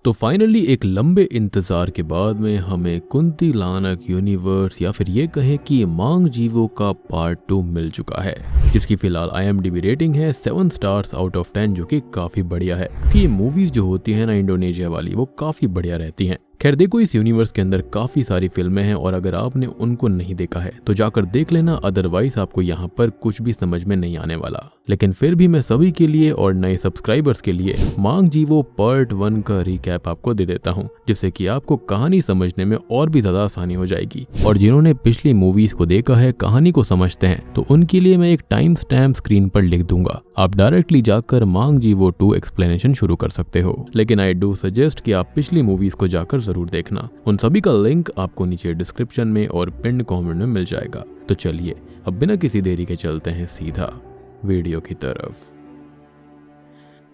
तो फाइनली एक लंबे इंतजार के बाद में हमें कुंती लानक यूनिवर्स या फिर ये कहें कि मांग जीवो का पार्ट 2 मिल चुका है, जिसकी फिलहाल IMDb रेटिंग है 7 स्टार्स आउट ऑफ 10, जो कि काफी बढ़िया है क्योंकि ये मूवीज जो होती है ना इंडोनेशिया वाली, वो काफी बढ़िया रहती हैं। खैर देखो, इस यूनिवर्स के अंदर काफी सारी फिल्में हैं और अगर आपने उनको नहीं देखा है तो जाकर देख लेना, अदरवाइज आपको यहाँ पर कुछ भी समझ में नहीं आने वाला। लेकिन फिर भी मैं सभी के लिए और नए सब्सक्राइबर्स के लिए मांग जीवो पार्ट 1 का रिकैप आपको दे देता हूँ, जिससे कि आपको कहानी समझने में और भी ज्यादा आसानी हो जाएगी। और जिन्होंने पिछली मूवीज को देखा है, कहानी को समझते हैं, तो उनके लिए मैं एक टाइम स्टैम्प स्क्रीन पर लिख दूंगा। आप डायरेक्टली जाकर मांग जीवो 2 एक्सप्लेनेशन शुरू कर सकते हो, लेकिन आई डू सजेस्ट कि आप पिछली मूवीज को जाकर जरूर देखना। उन सभी का लिंक आपको नीचे डिस्क्रिप्शन में और पिन कमेंट में मिल जाएगा। तो चलिए अब बिना किसी देरी के चलते हैं सीधा वीडियो की तरफ।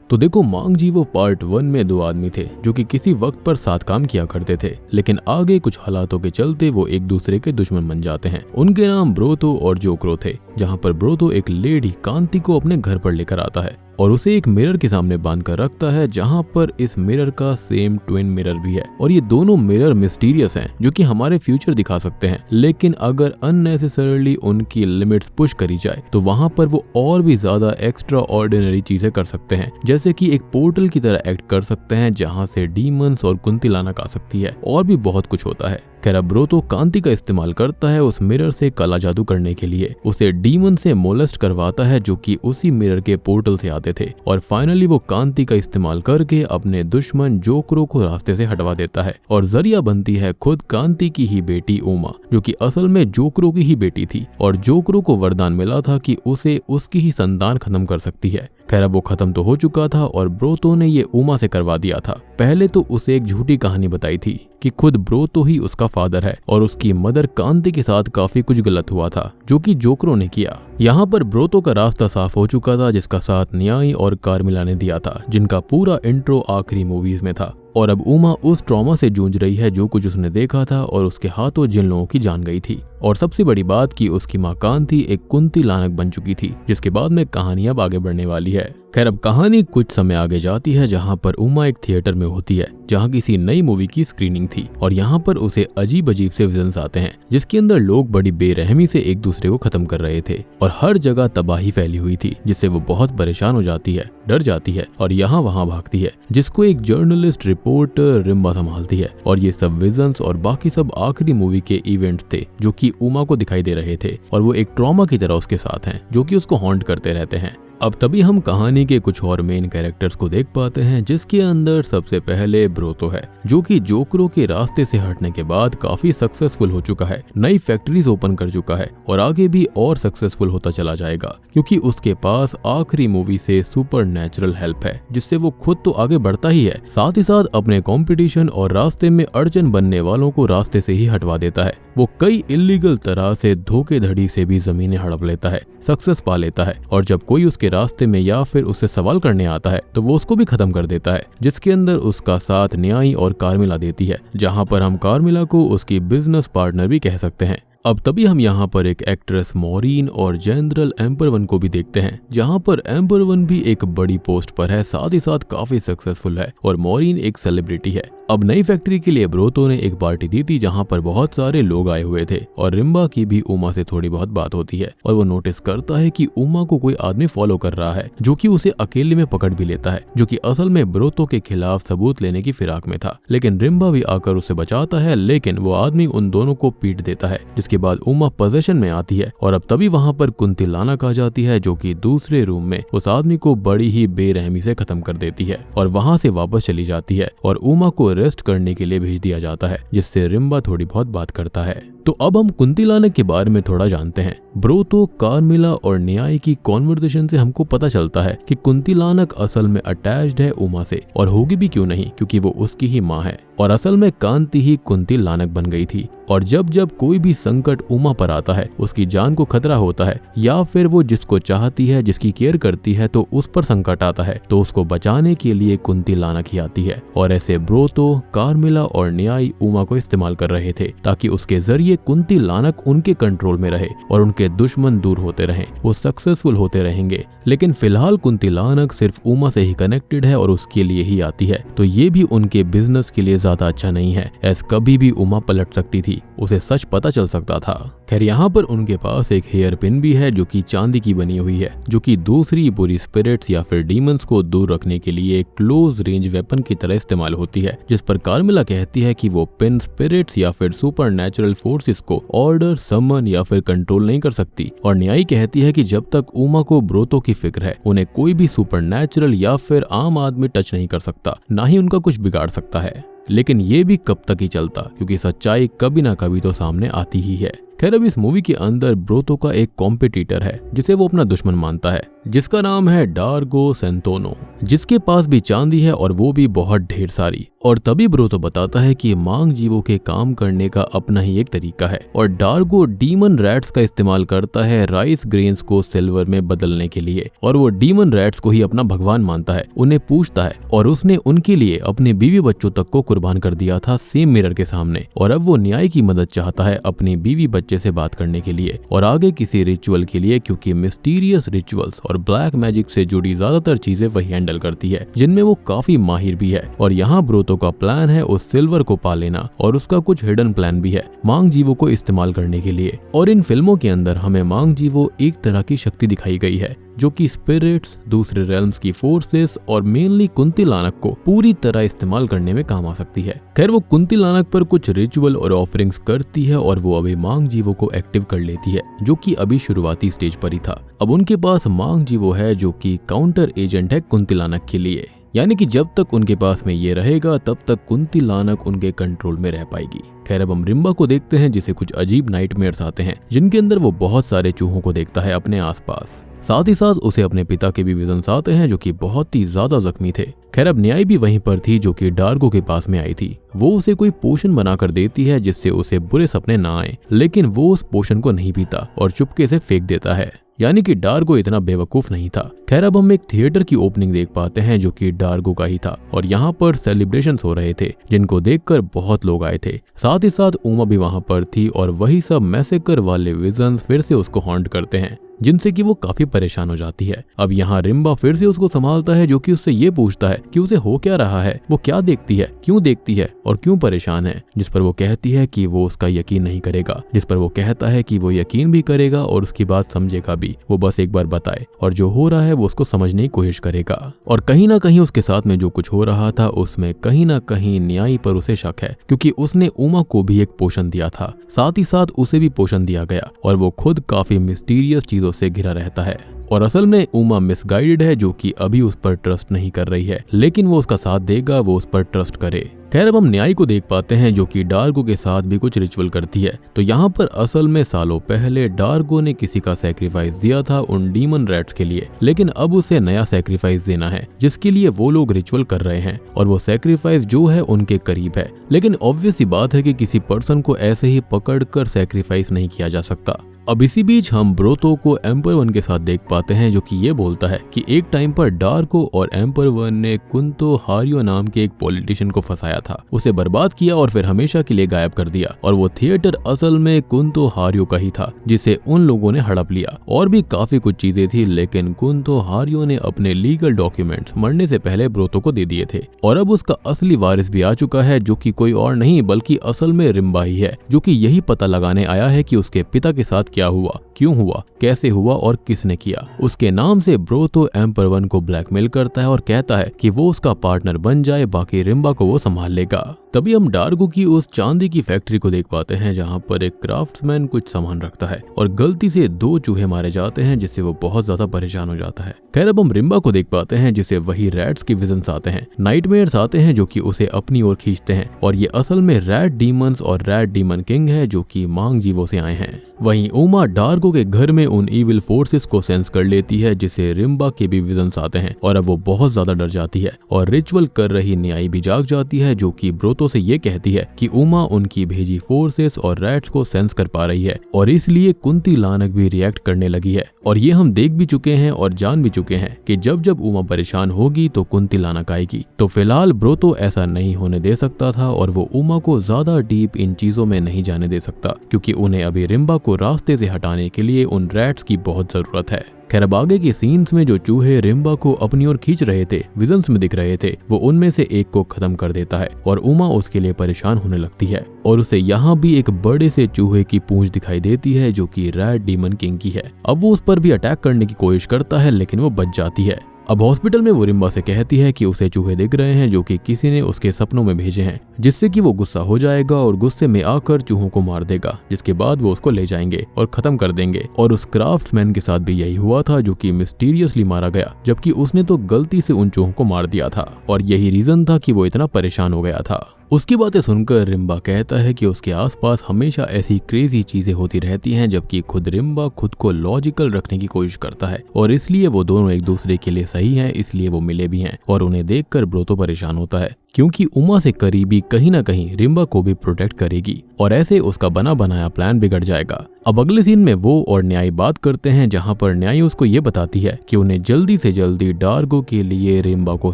तो देखो, मांग जीवो पार्ट 1 में 2 आदमी थे जो कि किसी वक्त पर साथ काम किया करते थे, लेकिन आगे कुछ हालातों के चलते वो एक दूसरे के दुश्मन बन जाते हैं। उनके नाम ब्रोतो और जोक्रो थे, जहाँ पर ब्रोतो एक लेडी कांति को अपने घर पर लेकर आता है और उसे एक मिरर के सामने बांध कर रखता है, जहाँ पर इस मिरर का सेम ट्विन मिरर भी है। और ये दोनों मिरर मिस्टीरियस हैं, जो कि हमारे फ्यूचर दिखा सकते हैं, लेकिन अगर अननेसेसरली उनकी लिमिट्स पुश करी जाए तो वहाँ पर वो और भी ज्यादा एक्स्ट्रा ऑर्डिनरी चीजें कर सकते हैं, जैसे कि एक पोर्टल की तरह एक्ट कर सकते हैं जहाँ से डीमंस और कुंतिलानक आ सकती है, और भी बहुत कुछ होता है। खैर अब ब्रोतो कांति का इस्तेमाल करता है उस मिरर से काला जादू करने के लिए। उसे डीमन से मोलेस्ट करवाता है जो कि उसी मिरर के पोर्टल से आते थे, और फाइनली वो कांति का इस्तेमाल करके अपने दुश्मन जोक्रो को रास्ते से हटवा देता है। और जरिया बनती है खुद कांति की ही बेटी उमा, जो कि असल में जोक्रो की ही बेटी थी, और जोक्रो को वरदान मिला था कि उसे उसकी ही संतान खत्म कर सकती है। खैर अब वो खत्म तो हो चुका था और ब्रोतो ने ये उमा से करवा दिया था। पहले तो उसे एक झूठी कहानी बताई थी कि खुद ब्रोतो ही उसका फादर है और उसकी मदर कांति के साथ काफी कुछ गलत हुआ था, जो कि जोक्रो ने किया। यहाँ पर ब्रोतो का रास्ता साफ हो चुका था, जिसका साथ न्याई और कार्मिला ने दिया था, जिनका पूरा इंट्रो आखिरी मूवीज में था। और अब उमा उस ट्रॉमा से जूझ रही है जो कुछ उसने देखा था, और उसके हाथों जिन लोगों की जान गई थी। और सबसे बड़ी बात कि उसकी माँ कांति एक कुंती लानक बन चुकी थी, जिसके बाद में कहानी अब आगे बढ़ने वाली है। खैर अब कहानी कुछ समय आगे जाती है, जहाँ पर उमा एक थिएटर में होती है, जहाँ किसी नई मूवी की स्क्रीनिंग थी, और यहाँ पर उसे अजीब अजीब से विजन्स आते हैं, जिसके अंदर लोग बड़ी बेरहमी से एक दूसरे को खत्म कर रहे थे और हर जगह तबाही फैली हुई थी, जिससे वो बहुत परेशान हो जाती है, डर जाती है और यहाँ वहाँ भागती है, जिसको एक जर्नलिस्ट रिपोर्टर रिम्बा संभालती है। और ये सब विजन्स और बाकी सब आखिरी मूवी के इवेंट्स थे जो कि उमा को दिखाई दे रहे थे, और वो एक ट्रॉमा की तरह उसके साथ हैं, जो कि उसको हॉन्ट करते रहते हैं। अब तभी हम कहानी के कुछ और मेन कैरेक्टर्स को देख पाते हैं, जिसके अंदर सबसे पहले ब्रोतो है, जो कि जोक्रो के रास्ते से हटने के बाद काफी सक्सेसफुल हो चुका है, नई फैक्ट्रीज ओपन कर चुका है और आगे भी और सक्सेसफुल होता चला जाएगा, क्योंकि उसके पास आखिरी मूवी से सुपर नेचुरल हेल्प है, जिससे वो खुद तो आगे बढ़ता ही है, साथ ही साथ अपने कंपटीशन और रास्ते में अड़चन बनने वालों को रास्ते से ही हटवा देता है। वो कई इलीगल तरह से धोखेधड़ी से भी जमीनें हड़प लेता है, सक्सेस पा लेता है, और जब कोई उसके रास्ते में या फिर उससे सवाल करने आता है तो वो उसको भी खत्म कर देता है, जिसके अंदर उसका साथ न्याई और कार्मिला देती है, जहां पर हम कार्मिला को उसकी बिजनेस पार्टनर भी कह सकते हैं। अब तभी हम यहाँ पर एक एक्ट्रेस मॉरीन और जनरल एम्पर वन को भी देखते हैं, जहाँ पर एम्पर वन भी एक बड़ी पोस्ट पर है, साथ ही साथ काफी सक्सेसफुल है, और मॉरीन एक सेलिब्रिटी है। अब नई फैक्ट्री के लिए ब्रोतो ने एक पार्टी दी थी, जहाँ पर बहुत सारे लोग आए हुए थे, और रिम्बा की भी उमा से थोड़ी बहुत बात होती है, और वो नोटिस करता है कि उमा को कोई आदमी फॉलो कर रहा है, जो कि उसे अकेले में पकड़ भी लेता है, जो कि असल में ब्रोतो के खिलाफ सबूत लेने की फिराक में था। लेकिन रिम्बा भी आकर उसे बचाता है, लेकिन वो आदमी उन दोनों को पीट देता है, जिसके बाद उमा पोजीशन में आती है, और अब तभी वहाँ पर कुंतिलानक आ जाती है, जो कि दूसरे रूम में उस आदमी को बड़ी ही बेरहमी से खत्म कर देती है, और वहाँ से वापस चली जाती है, और उमा को रेस्ट करने के लिए भेज दिया जाता है, जिससे रिम्बा थोड़ी बहुत बात करता है। तो अब हम कुंतिलानक के बारे में थोड़ा जानते हैं। ब्रोतो, कार्मिला और न्याय की कॉन्वर्सेशन से हमको पता चलता है कि कुंतिलानक असल में अटैच्ड है उमा से, और होगी भी क्यों नहीं, क्योंकि वो उसकी ही माँ है, और असल में कांति ही कुंतिलानक बन गई थी। और जब जब कोई भी संकट उमा पर आता है, उसकी जान को खतरा होता है, या फिर वो जिसको चाहती है, जिसकी केयर करती है, तो उस पर संकट आता है, तो उसको बचाने के लिए कुंतिलानक ही आती है। और ऐसे ब्रोतो, कार्मिला और न्याय उमा को इस्तेमाल कर रहे थे, ताकि उसके जरिए ये कुंती लानक उनके कंट्रोल में रहे और उनके दुश्मन दूर होते रहे, वो सक्सेसफुल होते रहेंगे। लेकिन फिलहाल कुंती लानक सिर्फ उमा से ही कनेक्टेड है और उसके लिए ही आती है, तो ये भी उनके बिजनेस के लिए ज्यादा अच्छा नहीं है, ऐस कभी भी उमा पलट सकती थी, उसे सच पता चल सकता था। खैर यहाँ पर उनके पास एक हेयर पिन भी है जो कि चांदी की बनी हुई है, जो कि दूसरी बुरी स्पिरिट्स या फिर डीमंस को दूर रखने के लिए एक क्लोज रेंज वेपन की तरह इस्तेमाल होती है, जिस पर कार्मिला कहती है कि वो पिन स्पिरिट्स या फिर सुपरनैचुरल फोर्सेस को ऑर्डर, समन या फिर कंट्रोल नहीं कर सकती। और न्यायी कहती है कि जब तक उमा को ब्रोतो की फिक्र है, उन्हें कोई भी सुपरनैचुरल या फिर आम आदमी टच नहीं कर सकता, ना ही उनका कुछ बिगाड़ सकता है। लेकिन ये भी कब तक ही चलता, क्योंकि सच्चाई कभी ना कभी तो सामने आती ही है। खैर अब इस मूवी के अंदर ब्रोतो का एक कॉम्पिटिटर है जिसे वो अपना दुश्मन मानता है, जिसका नाम है डार्गो सेंटोनो, जिसके पास भी चांदी है और वो भी बहुत ढेर सारी। और तभी ब्रोतो बताता है कि मांग जीवों के काम करने का अपना ही एक तरीका है और डार्गो डीमन रैट्स का इस्तेमाल करता है राइस ग्रेन्स को सिल्वर में बदलने के लिए, और वो डीमन रैट्स को ही अपना भगवान मानता है, उन्हें पूछता है और उसने उनके लिए अपने बीवी बच्चों तक को कुर्बान कर दिया था सेम मिरर के सामने। और अब वो न्याय की मदद चाहता है अपनी बीवी बच्चे से बात करने के लिए और आगे किसी रिचुअल के लिए, क्योंकि मिस्टीरियस रिचुअल्स और ब्लैक मैजिक से जुड़ी ज्यादातर चीजें वही हैंडल करती है, जिनमें वो काफी माहिर भी है। और यहाँ ब्रोतो का प्लान है उस सिल्वर को पा लेना, और उसका कुछ हिडन प्लान भी है मांग जीवों को इस्तेमाल करने के लिए। और इन फिल्मों के अंदर हमें मांग जीवों एक तरह की शक्ति दिखाई गई है जो कि स्पिरिट्स, दूसरे रेल्म्स की फोर्सेस और मेनली कुंती लानक को पूरी तरह इस्तेमाल करने में काम आ सकती है। खैर वो कुंती लानक पर कुछ रिचुअल और ऑफरिंग्स करती है और वो अभी मांग जीवों को एक्टिव कर लेती है, जो कि अभी शुरुआती स्टेज पर ही था। अब उनके पास मांग जीवो है जो कि काउंटर एजेंट है कुंती लानक के लिए, यानी कि जब तक उनके पास में ये रहेगा तब तक कुंती लानक उनके कंट्रोल में रह पाएगी। खैर अब हम रिम्बा को देखते हैं जिसे कुछ अजीब नाइटमेयर्स आते हैं, जिनके अंदर वो बहुत सारे चूहों को देखता है अपने आसपास। साथ ही साथ उसे अपने पिता के भी विजन्स आते हैं जो कि बहुत ही ज्यादा जख्मी थे। खैर अब न्याय भी वहीं पर थी जो कि डार्गो के पास में आई थी। वो उसे कोई पोशन बनाकर देती है जिससे उसे बुरे सपने ना आए, लेकिन वो उस पोशन को नहीं पीता और चुपके से फेंक देता है, यानी कि डार्गो इतना बेवकूफ नहीं था। खैर अब हम एक थिएटर की ओपनिंग देख पाते हैं जो कि डार्गो का ही था, और यहाँ पर सेलिब्रेशंस हो रहे थे जिनको देखकर बहुत लोग आए थे। साथ ही साथ उमा भी वहां पर थी और वही सब मैसेकर वाले विजन्स फिर से उसको हॉन्ट करते हैं, जिनसे कि वो काफी परेशान हो जाती है। अब यहाँ रिम्बा फिर से उसको संभालता है, जो कि उससे ये पूछता है कि उसे हो क्या रहा है, वो क्या देखती है, क्यों देखती है और क्यों परेशान है। जिस पर वो कहती है कि वो उसका यकीन नहीं करेगा, जिस पर वो कहता है कि वो यकीन भी करेगा और उसकी बात समझेगा भी, वो बस एक बार बताए और जो हो रहा है वो उसको समझने की कोशिश करेगा। और कहीं ना कहीं उसके साथ में जो कुछ हो रहा था उसमें कहीं ना कहीं न्याय पर उसे शक है, क्योंकि उसने उमा को भी एक पोषण दिया था, साथ ही साथ उसे भी पोषण दिया गया और वो खुद काफी मिस्टीरियस चीजों से घिरा रहता है। और असल में उमा मिसगाइडेड है, जो कि अभी उस पर ट्रस्ट नहीं कर रही है, लेकिन वो उसका साथ देगा, वो उस पर ट्रस्ट करे। खैर अब हम न्याय को देख पाते हैं जो कि डार्गो के साथ भी कुछ रिचुअल करती है। तो यहाँ पर असल में सालों पहले डार्गो ने किसी का सैक्रिफाइस दिया था उन डीमन रैट्स के लिए, लेकिन अब उसे नया सैक्रिफाइस देना है जिसके लिए वो लोग रिचुअल कर रहे हैं, और वो सैक्रिफाइस जो है उनके करीब है। लेकिन ऑब्वियस सी बात है कि किसी पर्सन को ऐसे ही पकड़कर सैक्रिफाइस नहीं किया जा सकता। अब इसी बीच हम ब्रोतो को एम्पर वन के साथ देख पाते हैं, जो कि ये बोलता है कि एक टाइम पर डार्गो और एम्पर वन ने कुंतो हारियो नाम के एक पॉलिटिशियन को फंसाया था, उसे बर्बाद किया और फिर हमेशा के लिए गायब कर दिया। और वो थिएटर असल में कुंतो हारियो का ही था, जिसे उन लोगों ने हड़प लिया। और भी काफी कुछ चीजें थी, लेकिन कुंतो हारियो ने अपने लीगल डॉक्यूमेंट्स मरने से पहले ब्रोतो को दे दिए थे। और अब उसका असली वारिस भी आ चुका है, जो कि कोई और नहीं बल्कि असल में रिम्बा ही है, जो कि यही पता लगाने आया है कि उसके पिता के साथ क्या हुआ, क्यों हुआ, कैसे हुआ और किसने किया। उसके नाम से ब्रोतो एम्पर वन को ब्लैकमेल करता है और कहता है कि वो उसका पार्टनर बन जाए, बाकी रिम्बा को वो संभाल लेगा। तभी हम डार्गो की उस चांदी की फैक्ट्री को देख पाते हैं, जहाँ पर एक क्राफ्ट्समैन कुछ सामान रखता है और गलती से 2 चूहे मारे जाते हैं, जिससे वो बहुत ज्यादा परेशान हो जाता है। खैर अब हम रिम्बा को देख पाते हैं, जिसे वही रैट्स के विजन्स आते हैं, नाइटमेयर्स आते हैं, जो कि उसे अपनी ओर खींचते हैं। और ये असल में रैट डीमंस और रैट डीमन किंग है, जो कि मांग जीवो से आए हैं। वहीं उमा डार्गो के घर में उन इविल फोर्सेस को सेंस कर लेती है जिसे रिम्बा के भी विजन्स आते हैं और अब वो बहुत ज्यादा डर जाती है और रिचुअल कर रही न्यायी भी जाग जाती है जो कि ब्रोतो से ये कहती है कि उमा उनकी भेजी फोर्सेस और रैट्स को सेंस कर पा रही है और इसलिए कुंती लानक भी रिएक्ट करने लगी है। और ये हम देख भी चुके हैं और जान भी चुके हैं कि जब जब उमा परेशान होगी तो कुंती लानक आएगी। तो फिलहाल ब्रोतो ऐसा नहीं होने दे सकता था और वो उमा को ज्यादा डीप इन चीजों में नहीं जाने दे सकता क्योंकि उन्हें अभी रिम्बा को रास्ते से हटाने के लिए उन रैट्स की बहुत जरूरत है। खैर अब आगे के सीन्स में जो चूहे रिम्बा को अपनी ओर खींच रहे थे, विजन्स में दिख रहे थे, वो उनमें से एक को खत्म कर देता है और उमा उसके लिए परेशान होने लगती है और उसे यहाँ भी एक बड़े से चूहे की पूंछ दिखाई देती है जो कि रैट डीमन किंग की है। अब वो उस पर भी अटैक करने की कोशिश करता है लेकिन वो बच जाती है। अब हॉस्पिटल में वो रिम्बा से कहती है कि उसे चूहे दिख रहे हैं जो कि किसी ने उसके सपनों में भेजे हैं, जिससे कि वो गुस्सा हो जाएगा और गुस्से में आकर चूहों को मार देगा, जिसके बाद वो उसको ले जाएंगे और खत्म कर देंगे। और उस क्राफ्ट्समैन के साथ भी यही हुआ था जो कि मिस्टीरियसली मारा गया, जबकि उसने तो गलती से उन चूहों को मार दिया था और यही रीजन था कि वो इतना परेशान हो गया था। उसकी बातें सुनकर रिम्बा कहता है कि उसके आसपास हमेशा ऐसी क्रेजी चीजें होती रहती हैं, जबकि खुद रिम्बा खुद को लॉजिकल रखने की कोशिश करता है और इसलिए वो दोनों एक दूसरे के लिए सही हैं, इसलिए वो मिले भी हैं। और उन्हें देखकर ब्रोतो परेशान होता है क्योंकि उमा से करीबी कहीं ना कहीं रिम्बा को भी प्रोटेक्ट करेगी और ऐसे उसका बना बनाया प्लान बिगड़ जाएगा। अब अगले सीन में वो और न्यायी बात करते हैं जहां पर न्यायी उसको ये बताती है कि उन्हें जल्दी से जल्दी डार्गो के लिए रिम्बा को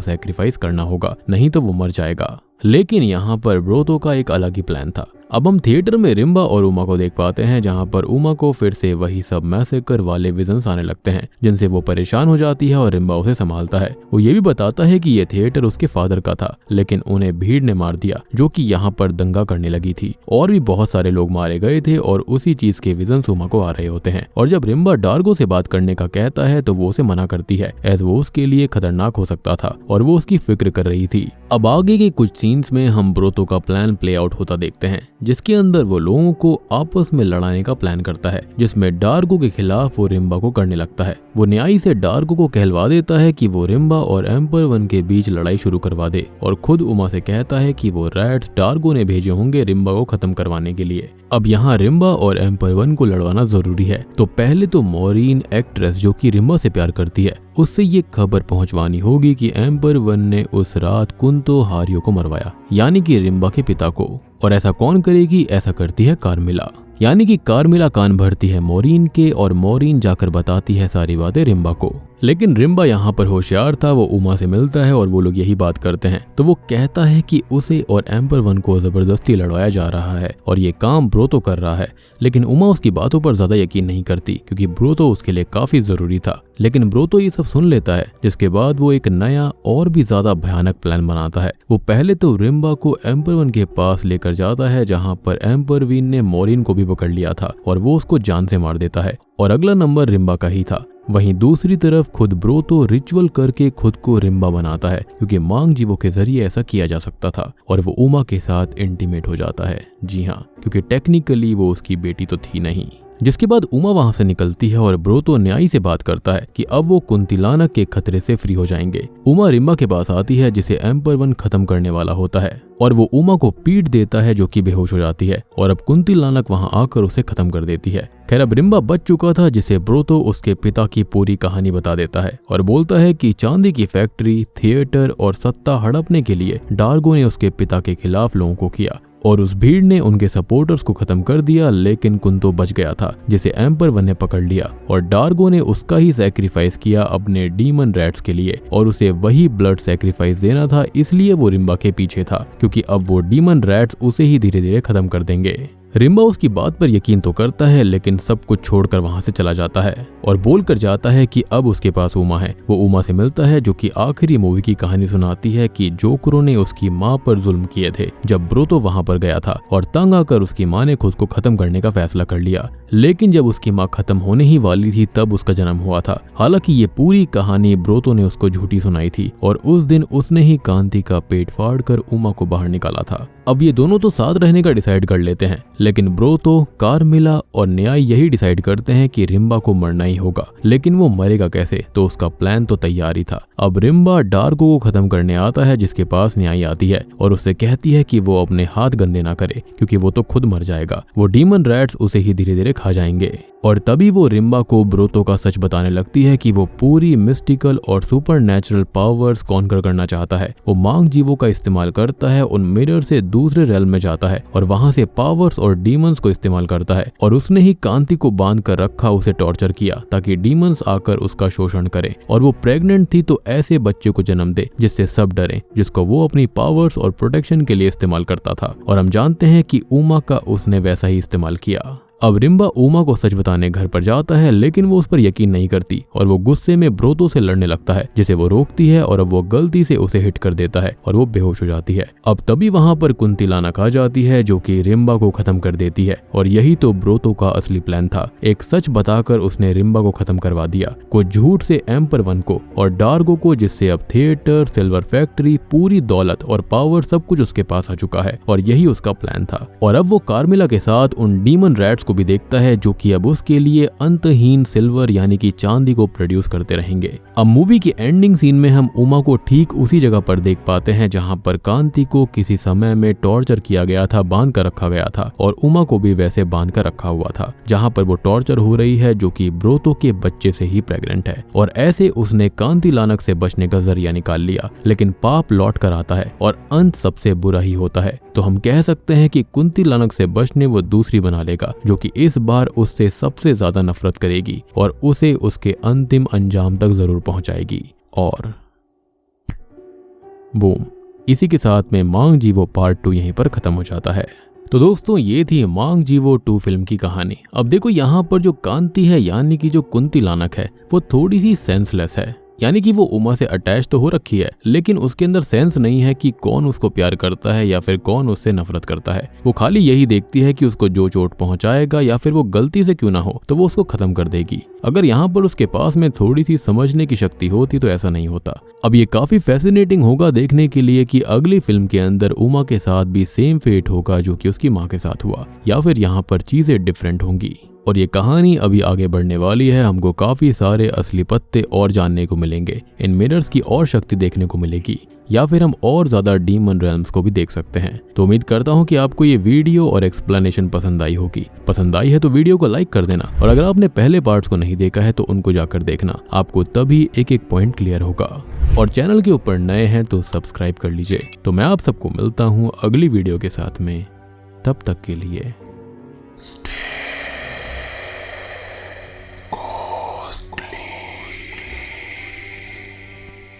सैक्रिफाइस करना होगा, नहीं तो वो मर जाएगा। लेकिन यहाँ पर ब्रोतो का एक अलग ही प्लान था। अब हम थिएटर में रिम्बा और उमा को देख पाते हैं जहां पर उमा को फिर से वही सब मैसेकर वाले विजन्स आने लगते हैं जिनसे वो परेशान हो जाती है और रिम्बा उसे संभालता है। वो ये भी बताता है कि ये थिएटर उसके फादर का था लेकिन उन्हें भीड़ ने मार दिया जो कि यहाँ पर दंगा करने लगी थी और भी बहुत सारे लोग मारे गए थे और उसी चीज के विजन्स उमा को आ रहे होते हैं। और जब रिम्बा डार्गो से बात करने का कहता है तो वो उसे मना करती है एज वो उसके लिए खतरनाक हो सकता था और वो उसकी फिक्र कर रही थी। अब आगे के कुछ सीन्स में हम ब्रोतो का प्लान प्ले आउट होता देखते हैं जिसके अंदर वो लोगों को आपस में लड़ाने का प्लान करता है, जिसमें डार्गो के खिलाफ वो रिम्बा को करने लगता है। वो न्यायी से डार्गो को कहलवा देता है कि वो रिम्बा और एम्पर वन के बीच लड़ाई शुरू करवा दे और खुद उमा से कहता है कि वो रैट्स डार्गो ने भेजे होंगे रिम्बा को खत्म करवाने के लिए। अब यहाँ रिम्बा और एम्पर वन को लड़वाना जरूरी है, तो पहले तो मॉरीन एक्ट्रेस जो कि रिम्बा से प्यार करती है उससे ये खबर पहुंचवानी होगी कि एम्पर वन ने उस रात कुंतो हारियो को मरवाया, यानी कि रिम्बा के पिता को। और ऐसा कौन करेगी? ऐसा करती है कार्मिला, यानी कि कार्मिला कान भरती है मॉरीन के और मॉरीन जाकर बताती है सारी बातें रिम्बा को। लेकिन रिम्बा यहाँ पर होशियार था, वो उमा से मिलता है और वो लोग यही बात करते हैं। तो वो कहता है कि उसे और एम्पर वन को जबरदस्ती लड़वाया जा रहा है और ये काम ब्रोतो कर रहा है। लेकिन उमा उसकी बातों पर ज्यादा यकीन नहीं करती क्योंकि ब्रोतो उसके लिए काफी जरूरी था। लेकिन ब्रोतो ये सब सुन लेता है, जिसके बाद वो एक नया और भी ज्यादा भयानक प्लान बनाता है। वो पहले तो रिम्बा को एम्पर वन के पास लेकर जाता है जहाँ पर एम्पर वीन ने मॉरीन को भी पकड़ लिया था और वो उसको जान से मार देता है और अगला नंबर रिम्बा का ही था। वहीं दूसरी तरफ खुद ब्रोतो रिचुअल करके खुद को रिम्बा बनाता है क्योंकि मांग जीवों के जरिए ऐसा किया जा सकता था और वो उमा के साथ इंटीमेट हो जाता है। जी हाँ, क्योंकि टेक्निकली वो उसकी बेटी तो थी नहीं। जिसके बाद उमा वहां से निकलती है और ब्रोतो न्यायी से बात करता है कि अब वो कुंतिलानक के खतरे से फ्री हो जाएंगे। उमा रिम्बा के पास आती है जिसे एम्पर वन खत्म करने वाला होता है और वो उमा को पीट देता है जो कि बेहोश हो जाती है और अब कुंतिलानक वहां आकर उसे खत्म कर देती है। खैर अब रिम्बा बच चुका था जिसे ब्रोतो उसके पिता की पूरी कहानी बता देता है और बोलता है कि चांदी की फैक्ट्री, थिएटर और सत्ता हड़पने के लिए डार्गो ने उसके पिता के खिलाफ लोगों को किया और उस भीड़ ने उनके सपोर्टर्स को खत्म कर दिया। लेकिन कुंतो बच गया था जिसे एम्पर वन ने पकड़ लिया और डार्गो ने उसका ही सैक्रिफाइस किया अपने डीमन रैट्स के लिए और उसे वही ब्लड सैक्रिफाइस देना था, इसलिए वो रिम्बा के पीछे था क्योंकि अब वो डीमन रैट्स उसे ही धीरे धीरे खत्म कर देंगे। रिम्बा उसकी बात पर यकीन तो करता है लेकिन सब कुछ छोड़कर वहां से चला जाता है और बोलकर जाता है कि अब उसके पास उमा है। वो उमा से मिलता है जो कि आखिरी मूवी की कहानी सुनाती है कि जोकरो ने उसकी माँ पर जुल्म किए थे जब ब्रोतो वहां पर गया था और तंग आकर उसकी माँ ने खुद को खत्म करने का फैसला कर लिया। लेकिन जब उसकी माँ खत्म होने ही वाली थी तब उसका जन्म हुआ था। हालांकि ये पूरी कहानी ब्रोतो ने उसको झूठी सुनाई थी और उस दिन उसने ही कांति का पेट फाड़ कर उमा को बाहर निकाला था। अब ये दोनों तो साथ रहने का डिसाइड कर लेते हैं लेकिन ब्रोतो, कार्मिला और न्याय यही डिसाइड करते हैं कि रिम्बा को मरना ही होगा। लेकिन वो मरेगा कैसे? तो उसका प्लान तो तैयार ही था। अब रिम्बा डार्गो को खत्म करने आता है जिसके पास न्याय आती है और उससे कहती है कि वो अपने हाथ गंदे ना करे क्योंकि वो तो खुद मर जाएगा। वो डीमन रैट्स उसे ही धीरे धीरे खा जाएंगे। और तभी वो रिम्बा को ब्रोतो का सच बताने लगती है कि वो पूरी मिस्टिकल और सुपरनैचुरल पावर्स कॉन्कर करना चाहता है। वो मांग जीवों का इस्तेमाल करता है, उन मिरर से दूसरे रेल्म में जाता है और वहां से पावर्स और डीमंस को इस्तेमाल करता है। और उसने ही कांति को बांध कर रखा, उसे टॉर्चर किया ताकि डीमंस आकर उसका शोषण करें। और वो प्रेग्नेंट थी तो ऐसे बच्चे को जन्म दे जिससे सब डरें, जिसको वो अपनी पावर्स और प्रोटेक्शन के लिए इस्तेमाल करता था। और हम जानते हैं कि उमा का उसने वैसा ही इस्तेमाल किया। अब रिम्बा उमा को सच बताने घर पर जाता है, लेकिन वो उस पर यकीन नहीं करती और वो गुस्से में ब्रोतो से लड़ने लगता है, जिसे वो रोकती है और अब वो गलती से उसे हिट कर देता है और वो बेहोश हो जाती है। अब तभी वहां पर कुंतिलानक आ जाती है जो कि रिम्बा को खत्म कर देती है। और यही तो ब्रोतो का असली प्लान था। एक सच बताकर उसने रिम्बा को खत्म करवा दिया, कुछ झूठ से एम्पर वन को और डार्गो को, जिससे अब थिएटर, सिल्वर फैक्ट्री, पूरी दौलत और पावर सब कुछ उसके पास आ चुका है। और यही उसका प्लान था। और अब वो कार्मिला के साथ उन डीमन रैट्स को भी देखता है जो कि अब उसके लिए अंतहीन सिल्वर यानी कि चांदी को प्रोड्यूस करते रहेंगे। अब मूवी की एंडिंग सीन में हम उमा को ठीक उसी जगह पर देख पाते हैं जहां पर कांति को किसी समय में टॉर्चर किया गया था, बांध कर रखा गया था और उमा को भी वैसे बांध कर रखा हुआ था, जहां पर वो टॉर्चर हो रही है जो कि ब्रोतो के बच्चे से ही प्रेग्नेंट है। और ऐसे उसने कांतिलानक से बचने का जरिया निकाल लिया, लेकिन पाप लौट कर आता है और अंत सबसे बुरा ही होता है। तो हम कह सकते हैं कि कुंतिलानक से बचने वो दूसरी बना लेगा जो कि इस बार उससे सबसे ज्यादा नफरत करेगी और उसे उसके अंतिम अंजाम तक जरूर पहुंचाएगी। और बूम, इसी के साथ में मांग जीवो पार्ट 2 यहीं पर खत्म हो जाता है। तो दोस्तों, ये थी मांग जीवो 2 फिल्म की कहानी। अब देखो, यहाँ पर जो कांति है यानी कि जो कुंतिलानक है वो थोड़ी सी सेंसलेस है, यानी कि वो उमा से अटैच तो हो रखी है, लेकिन उसके अंदर सेंस नहीं है कि कौन उसको प्यार करता है या फिर कौन उससे नफरत करता है। वो खाली यही देखती है कि उसको जो चोट पहुंचाएगा या फिर वो गलती से क्यों ना हो तो वो उसको खत्म कर देगी। अगर यहाँ पर उसके पास में थोड़ी सी समझने की शक्ति होती तो ऐसा नहीं होता। अब ये काफी फैसिनेटिंग होगा देखने के लिए कि अगली फिल्म के अंदर उमा के साथ भी सेम फेट होगा जो कि उसकी माँ के साथ हुआ, या फिर यहाँ पर चीजें डिफरेंट होंगी। और ये कहानी अभी आगे बढ़ने वाली है। हमको काफी सारे असली पत्ते और जानने को मिलेंगे, इन मिरर्स की और शक्ति देखने को मिलेगी, या फिर हम और ज्यादा डीमन रेल्म्स को भी देख सकते हैं। तो उम्मीद करता हूँ कि आपको ये वीडियो और एक्सप्लेनेशन पसंद आई होगी। पसंद आई है तो वीडियो को लाइक कर देना, और अगर आपने पहले पार्ट्स को नहीं देखा है तो उनको जाकर देखना, आपको तभी एक एक पॉइंट क्लियर होगा। और चैनल के ऊपर नए हैं तो सब्सक्राइब कर लीजिए। तो मैं आप सबको मिलता हूँ अगली वीडियो के साथ में, तब तक के लिए